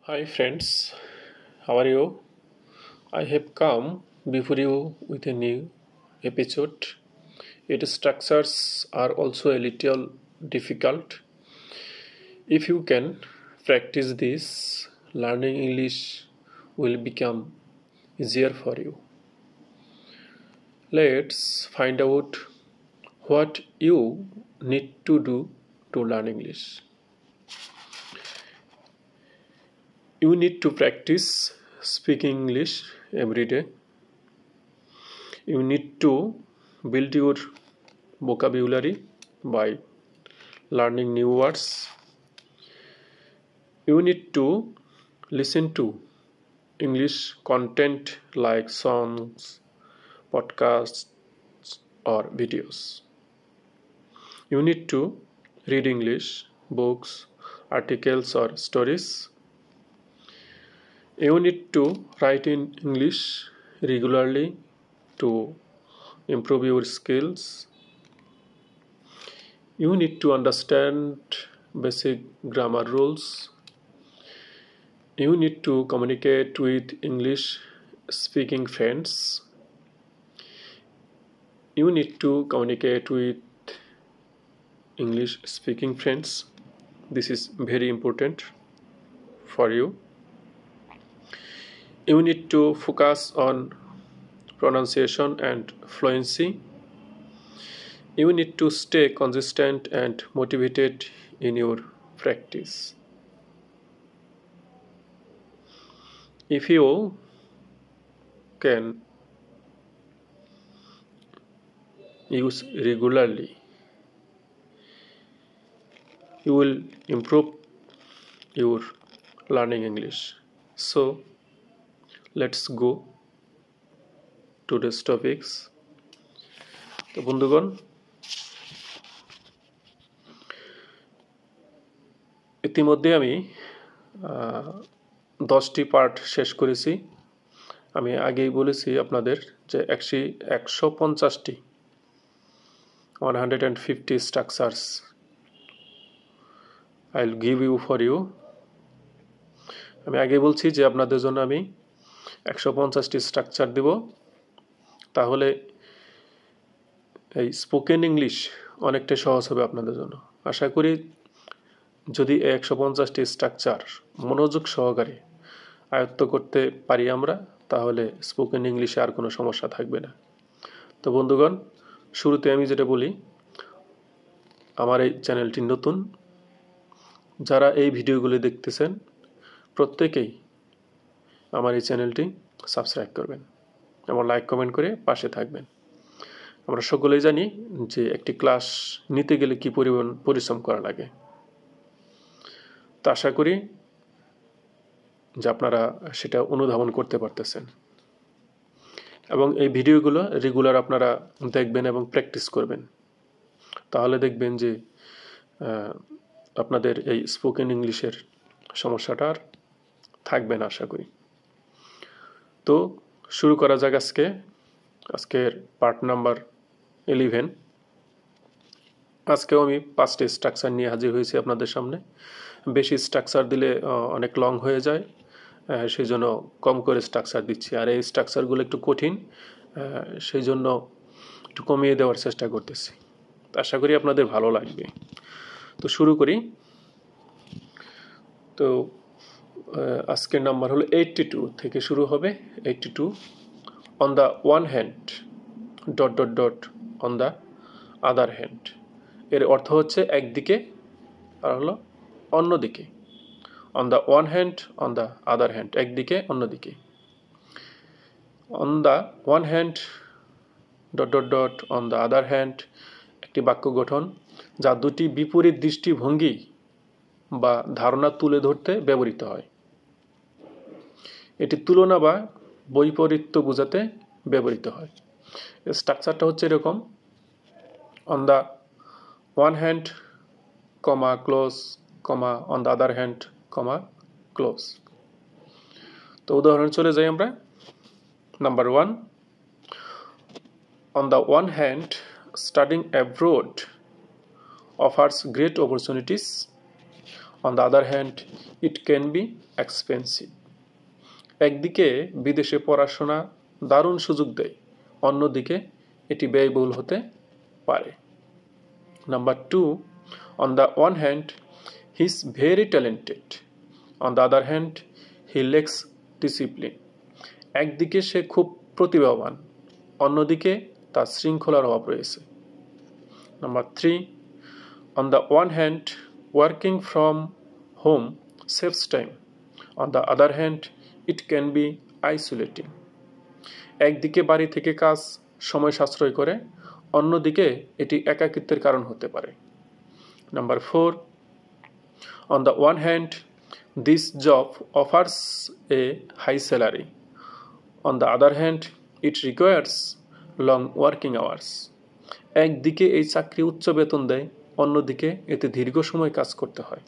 Hi friends, how are you? I have come before you with a new episode. Its structures are also a little difficult. If you can practice this, learning English will become easier for you. Let's find out what you need to do to learn English. You need to practice speaking English every day. You need to build your vocabulary by learning new words. You need to listen to English content like songs, podcasts, or videos. You need to read English books, articles, or stories. You need to write in English regularly to improve your skills. You need to understand basic grammar rules. You need to communicate with English speaking friends. You need to communicate with English speaking friends. This is very important for you. You need to focus on pronunciation and fluency. You need to stay consistent and motivated in your practice. If you can use regularly, you will improve your learning English. So let's go to today's topics. তো বন্ধুগণ, ইতিমধ্যে আমি 10টি part শেষ করেছি। আমি আগেই বলেছি আপনাদের যে 150টি 150 structures I'll give you for you. আমি আগে বলছি যে আপনাদের জন্য আমি 150টি স্ট্রাকচার দেব, তাহলে এই স্পোকেন ইংলিশ অনেকটা সহজ হবে আপনাদের জন্য। আশা করি যদি 150টি স্ট্রাকচার মনোযোগ সহকারে আয়ত্ত করতে পারি আমরা, তাহলে স্পোকেন ইংলিশে আর কোনো সমস্যা থাকবে না। তো বন্ধুগণ, শুরুতে আমি যেটা বলি, আমার এই চ্যানেলটি নতুন, যারা এই ভিডিওগুলি দেখতেছেন প্রত্যেকেই আমার এই চ্যানেলটি সাবস্ক্রাইব করবেন এবং লাইক কমেন্ট করে পাশে থাকবেন। আমরা সকলেই জানি যে একটি ক্লাস নিতে গেলে কি পরিমাণ পরিশ্রম করা লাগে। তো আশা করি যে আপনারা সেটা অনুধাবন করতে পারতেছেন এবং এই ভিডিওগুলো রেগুলার আপনারা দেখবেন এবং প্র্যাকটিস করবেন, তাহলে দেখবেন যে আপনাদের এই স্পোকেন ইংলিশের সমস্যাটা আর থাকবে না আশা করি। তো শুরু করা যাক আজকের পার্ট নাম্বার 11। আজকেও আমি 5টি স্ট্রাকচার নিয়ে হাজির হয়েছি আপনাদের সামনে। বেশি স্ট্রাকচার দিলে অনেক লং হয়ে যায়, সেই জন্য কম করে স্ট্রাকচার দিচ্ছি। আর এই স্ট্রাকচারগুলো একটু কঠিন, সেই জন্য একটু কমিয়ে দেওয়ার চেষ্টা করতেছি। আশা করি আপনাদের ভালো লাগবে। তো শুরু করি। তো আজকের নাম্বার হলো 82 থেকে শুরু হবে। 82 on the one hand ... on the other hand. এর অর্থ হচ্ছে একদিকে আর হলো অন্যদিকে। On the one hand, on the other hand, একদিকে অন্যদিকে। On the one hand ... on the other hand একটি বাক্য গঠন যা দুটি বিপরীত দৃষ্টিভঙ্গি বা ধারণা তুলে ধরতে ব্যবহৃত হয়। এটি তুলনা বা বৈপরীত্য বোঝাতে ব্যবহৃত হয়। স্ট্রাকচারটা হচ্ছে এরকম: on the one hand, comma close, comma on the other hand, comma close. তো উদাহরণ চলে যাই আমরা। Number 1, on the one hand, studying abroad offers great opportunities. On the other hand, it can be expensive. একদিকে বিদেশে পড়াশোনা দারুণ সুযোগ দেয়, অন্যদিকে এটি ব্যয়বহুল হতে পারে। Number 2, on the one hand he is very talented, on the other hand he lacks discipline. একদিকে সে খুব প্রতিভাবান, অন্যদিকে তার শৃঙ্খলার অভাব রয়েছে। Number 3, on the one hand working from home saves time, on the other hand it can be isolating. একদিকে বাড়ি থেকে কাজ সময় সাশ্রয় করে, অন্যদিকে এটি একাকিত্বের কারণ হতে পারে। Number 4, on the one hand this job offers a high salary, on the other hand it requires long working hours. একদিকে এই চাকরি উচ্চ বেতন দেয়, অন্যদিকে এতে দীর্ঘ সময় কাজ করতে হয়।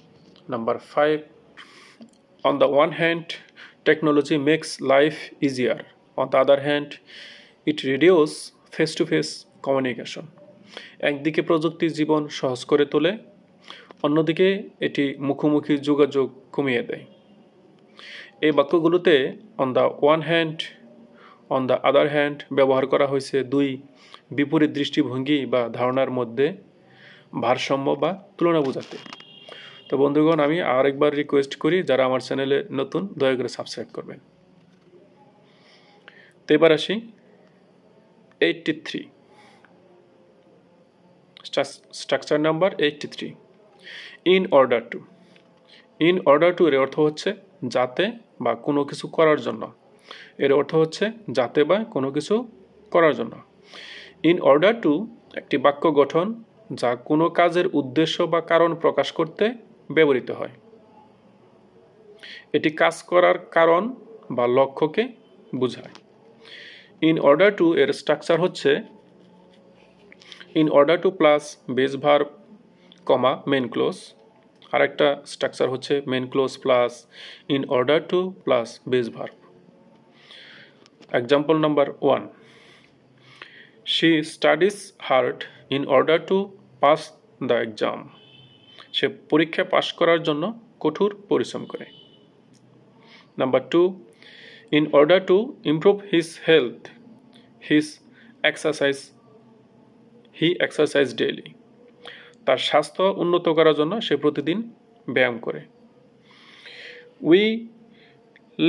Number 5, on the one hand technology makes life easier, on the other hand it reduces face-to-face communication. একদিকে প্রযুক্তি জীবন সহজ করে তোলে, অন্যদিকে এটি মুখোমুখি যোগাযোগ কমিয়ে দেয়। এই বাক্যগুলোতে on the one hand, on the other hand ব্যবহার করা হয়েছে দুই বিপরীত দৃষ্টিভঙ্গি বা ধারণার মধ্যে ভারসাম্য বা তুলনা বোঝাতে। তো বন্ধুগণ, আমি আরেকবার রিকোয়েস্ট করি, যারা আমার চ্যানেলে নতুন দয়া করে সাবস্ক্রাইব করবেন। তো এবার আসি 83, structure number 83, in order two. In order to এর অর্থ হচ্ছে যাতে বা কোনো কিছু করার জন্য। এর অর্থ হচ্ছে যাতে বা কোনো কিছু করার জন্য। ইন অর্ডার টু একটি বাক্য গঠন যা কোনো কাজের উদ্দেশ্য বা কারণ প্রকাশ করতে ব্যবহৃত হয়। এটি কাজ করার কারণ বা লক্ষ্যকে বোঝায়। ইন অর্ডার টু এর স্ট্রাকচার হচ্ছে in order to plus base verb comma main clause. আরেকটা স্ট্রাকচার হচ্ছে main clause plus in order to plus base verb. Example number 1, she studies hard in order to pass the exam. সে পরীক্ষা পাশ করার জন্য কঠোর পরিশ্রম করে। Number 2, in order to improve his health he exercise daily. তার স্বাস্থ্য উন্নত করার জন্য সে প্রতিদিন ব্যায়াম করে। we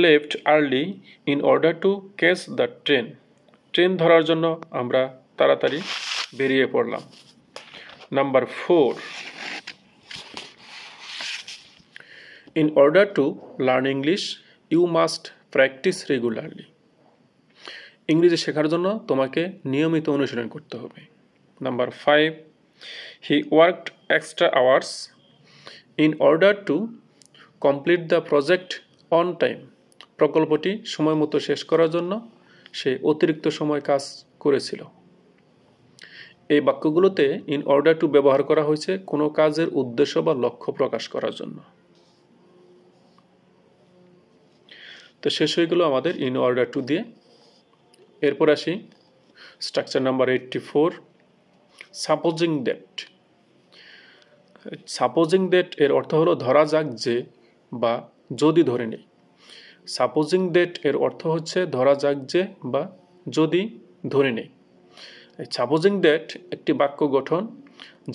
left early in order to catch the train. Train ধরার জন্য আমরা তাড়াতাড়ি বেরিয়ে পড়লাম। Number 4, in order to learn English you must practice regularly. ইংরেজি শেখার জন্য তোমাকে নিয়মিত অনুশীলন করতে হবে। Number 5, he worked extra hours in order to complete the project on time. প্রকল্পটি সময় মতো শেষ করার জন্য সে অতিরিক্ত সময় কাজ করেছিল। এই বাক্যগুলোতে ইন অর্ডার টু ব্যবহার করা হয়েছে কোনো কাজের উদ্দেশ্য বা লক্ষ্য প্রকাশ করার জন্য। তো শেষ হয়ে গেল আমাদের ইন অর্ডার টু দিয়ে। এরপর আসি structure number 84, supposing that. Supposing that এর অর্থ হলো ধরা যাক যে বা যদি ধরে নেই। সাপোজিং দ্যাট এর অর্থ হচ্ছে ধরা যাক যে বা যদি ধরে নেই। সাপোজিং দ্যাট একটি বাক্য গঠন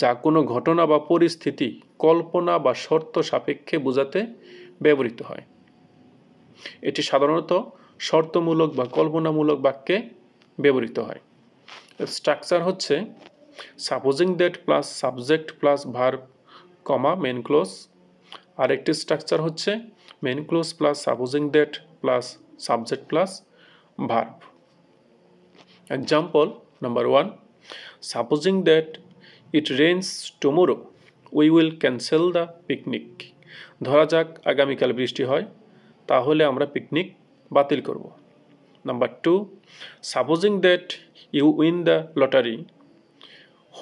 যা কোনো ঘটনা বা পরিস্থিতি কল্পনা বা শর্ত সাপেক্ষে বোঝাতে ব্যবহৃত হয়। এটি সাধারণত শর্তমূলক বা কল্পনামূলক বাক্যে ব্যবহৃত হয়। স্ট্রাকচার হচ্ছে supposing that plus subject plus verb comma main clause. আরেকটি স্ট্রাকচার হচ্ছে main clause plus supposing that plus subject plus verb. Example number 1, supposing that it rains tomorrow we will cancel the picnic. ধরা যাক আগামীকাল বৃষ্টি হয়, তাহলে আমরা picnic বাতিল করব। Number 2, supposing that you win the lottery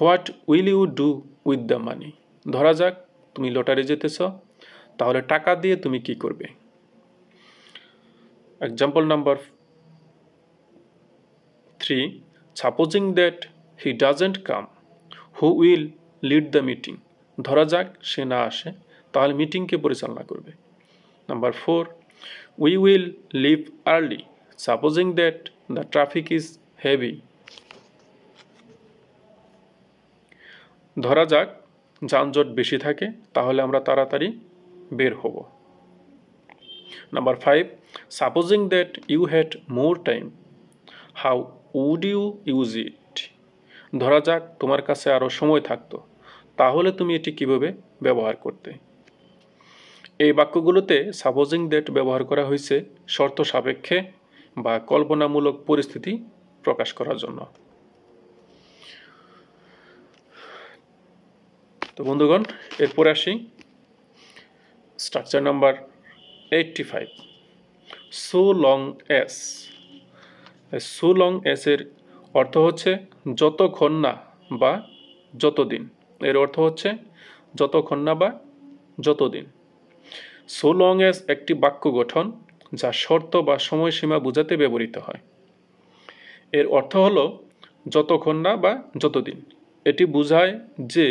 what will you do with the money. ধরা যাক তুমি লটারি জিতেছ, তাহলে টাকা দিয়ে তুমি কি করবে। Example number 3, supposing that he doesn't come who will lead the meeting. ধরা যাক সে না আসে, তাহলে মিটিংকে পরিচালনা করবে। Number 4, we will leave early, supposing that the traffic is heavy. ধরা যাক যানজট বেশি থাকে, তাহলে আমরা তাড়াতাড়ি বের হব। Number 5, supposing that you had more time, how would you use it? ধরা যাক তোমার কাছে আরও সময় থাকতো, তাহলে তুমি এটি কিভাবে ব্যবহার করতে? এই বাক্যগুলোতে সাপোজিং দ্যাট ব্যবহার করা হয়েছে শর্ত সাপেক্ষে বা কল্পনামূলক পরিস্থিতি প্রকাশ করার জন্য। তো বন্ধুগণ, এরপরে আসি structure number 85, so long S. So long S এর অর্থ হচ্ছে যতক্ষণ না বা যতদিন। এর অর্থ হচ্ছে যতক্ষণ না বা যতদিন। সো লং এস একটি বাক্য গঠন যা শর্ত বা সময়সীমা বোঝাতে ব্যবহৃত হয়। এর অর্থ হলো যতক্ষণ না বা যতদিন। এটি বোঝায় যে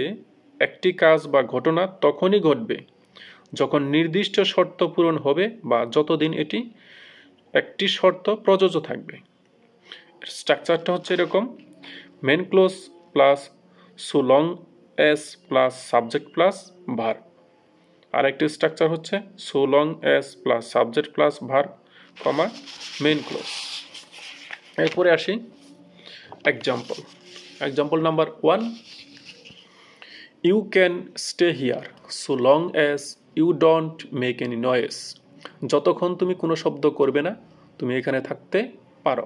একটি কাজ বা ঘটনা তখনই ঘটবে যখন নির্দিষ্ট শর্ত পূরণ হবে বা যতদিন এটি একটি শর্ত প্রযোজ্য থাকবে। স্ট্রাকচারটা হচ্ছে এরকম: main clause plus so long as plus subject plus verb. আর একটি স্ট্রাকচার হচ্ছে so long as plus subject plus verb comma main clause. এরপরে আসি example. Example number 1, you can stay here so long as you don't make any noise. যতক্ষণ তুমি কোনো শব্দ করবে না, তুমি এখানে থাকতে পারো।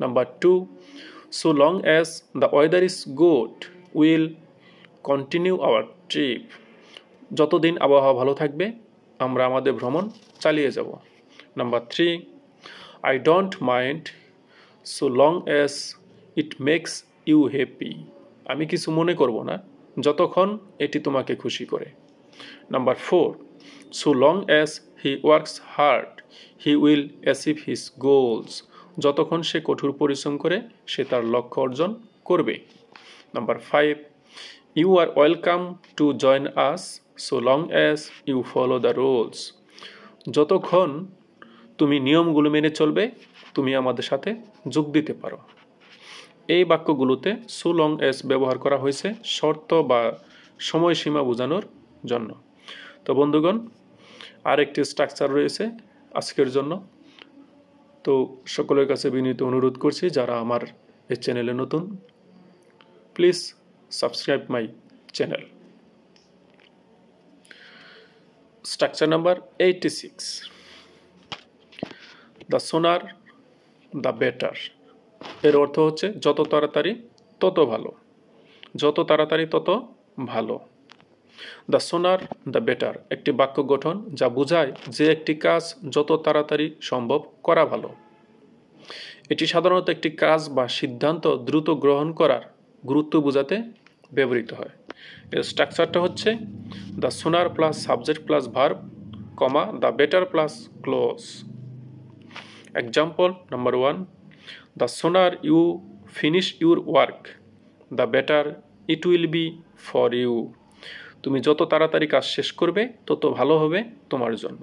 Number 2, so long as the weather is good will continue our trip. যতদিন আবহাওয়া ভালো থাকবে, আমরা আমাদের ভ্রমণ চালিয়ে যাব। Number 3, I don't mind so long as it makes you happy. আমি কিছু মনে করব না যতক্ষণ এটি তোমাকে খুশি করে। Number 4, so long S he works hard he will achieve his goals. যতক্ষণ সে কঠোর পরিশ্রম করে, সে তার লক্ষ্য অর্জন করবে। Number 5, you are welcome to join us so long as you follow the rules. যতক্ষণ তুমি নিয়মগুলো মেনে চলবে, তুমি আমাদের সাথে যোগ দিতে পারো। এই বাক্যগুলোতে সো লং অ্যাজ ব্যবহার করা হয়েছে শর্ত বা সময়সীমা বোঝানোর জন্য। তো বন্ধুগণ, আরেকটি স্ট্রাকচার রয়েছে আজকের জন্য। তো সকলের কাছে বিনীত অনুরোধ করছি, যারা আমার এই চ্যানেলে নতুন, please subscribe my channel. Structure number 86, the সোনার দ্য বেটার। এর অর্থ হচ্ছে যত তাড়াতাড়ি তত ভালো। যত তাড়াতাড়ি তত ভালো। দ্য সোনার দ্য বেটার একটি বাক্য গঠন যা বোঝায় যে একটি কাজ যত তাড়াতাড়ি সম্ভব করা ভালো। এটি সাধারণত একটি কাজ বা সিদ্ধান্ত দ্রুত গ্রহণ করার গুরুত্ব বোঝাতে ব্যবহৃত হয়। এর স্ট্রাকচারটা হচ্ছে the sooner plus subject plus verb comma the better plus clause. Example number 1, the sooner you finish your work the better it will be for you. তুমি যত তাড়াতাড়ি কাজ শেষ করবে, তত ভালো হবে তোমার জন্য।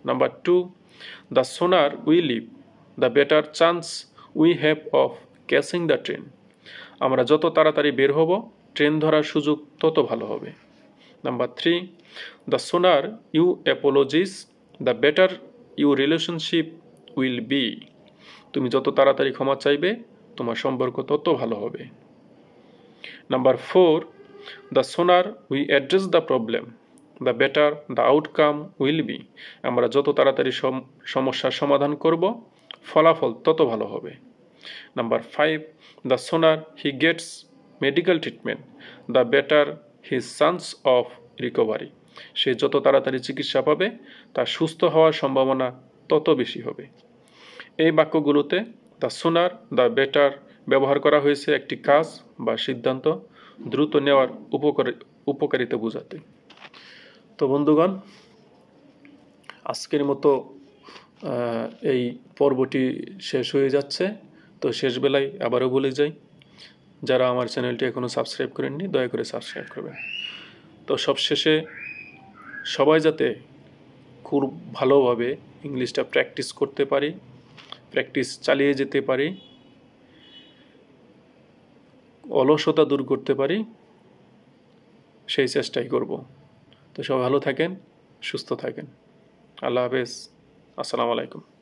Number 2, the sooner we leave the better chance we have of catching the train. আমরা যত তাড়াতাড়ি বের হব, ট্রেন ধরার সুযোগ তত ভালো হবে। Number 3, the sooner you apologise the better you relationship will be. তুমি যত তাড়াতাড়ি ক্ষমা চাইবে, তোমার সম্পর্ক তত ভালো হবে। Number 4, the sooner we address the problem the better the outcome will be. আমরা যত তাড়াতাড়ি সমস্যার সমাধান করব, ফলাফল তত ভালো হবে। Number 5, the sooner he gets medical treatment the better his chance of recovery. সে যত তাড়াতাড়ি চিকিৎসা পাবে, তার সুস্থ হওয়ার সম্ভাবনা তত বেশি হবে। এই বাক্যগুলোতে দ্য সোনার দ্য বেটার ব্যবহার করা হয়েছে একটি কাজ বা সিদ্ধান্ত দ্রুত নেওয়ার উপকারিতা বোঝাতে। তো বন্ধুগণ, আজকের মতো এই পর্বটি শেষ হয়ে যাচ্ছে। তো শেষ বেলায় আবারও বলে যাই, যারা আমার চ্যানেলটি এখনও সাবস্ক্রাইব করেননি, দয়া করে সাবস্ক্রাইব করবেন। তো সবশেষে সবাই যাতে খুব ভালোভাবে ইংলিশটা প্র্যাকটিস করতে পারি, প্র্যাকটিস চালিয়ে যেতে পারি, অলসতা দূর করতে পারি, সেই চেষ্টাই করব। তো সবাই ভালো থাকেন, সুস্থ থাকেন। আল্লাহ হাফেজ। আসসালামু আলাইকুম।